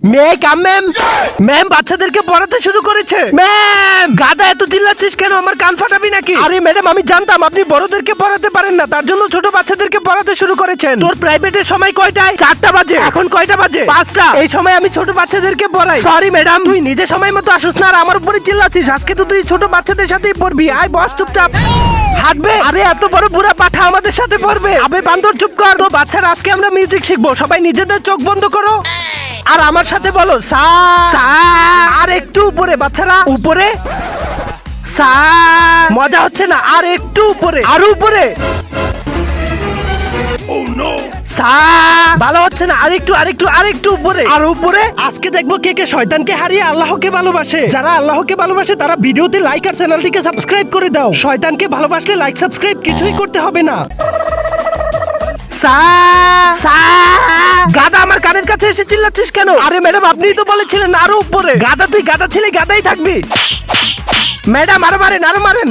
মে কাম ma'am. Ma'am বাচ্চাদেরকে পড়াতে শুরু করেছে। ম্যাম গাদা এত চিল্লাচ্ছিস কেন? আমার কান ফাটাবি নাকি? আরে ম্যাডাম আমি জানতাম আপনি বড়দেরকে পড়াতে পারেন না, তার জন্য ছোট বাচ্চাদেরকে পড়াতে শুরু করেছেন। তোর প্রাইভেটের সময় কয়টায়? 4টা বাজে। এখন কয়টা বাজে? 5টা। এই সময় আমি ছোট বাচ্চাদেরকে পড়াই। সরি ম্যাডাম, তুই নিজে সময় মতো আসিস না আর আমার উপরে চিল্লাচ্ছিস। আজকে তো তুই ছোট বাচ্চাদের সাথেই পড়বি। আয় বস চুপচাপ। হাঁটবে? আরে এত বড় বুড়া পাঠা আমাদের সাথে পড়বে? আবে বান্দর চুপ কর। তো বাচ্চারা আজকে আমরা মিউজিক শিখবো, সবাই নিজেদের চোখ বন্ধ করো আর আমার সাথে বলো সা সা। আর একটু উপরে বাচ্চারা, উপরে সা। মজা হচ্ছে না, আর একটু উপরে, আর উপরে সা। ভালো হচ্ছে না, আরেকটু আরেকটু আরেকটু উপরে, আর উপরে। আজকে দেখবো কে কে শয়তানকে হারিয়ে আল্লাহকে ভালোবাসে। যারা আল্লাহকে ভালোবাসে তারা ভিডিওতে লাইক আর চ্যানেলটিকে সাবস্ক্রাইব করে দাও। শয়তানকে ভালোবাসলে লাইক সাবস্ক্রাইব কিছুই করতে হবে না। সা সা। গাদা আমার কানের কাছে এসে চিল্লাচ্ছিস কেন? আরে ম্যাডাম আপনিই তো বলেছিলেন আরো উপরে। গাদা তুই গাদা ছেলে গাদাই থাকবি। ম্যাডাম আরো মারেন আরো মারেন।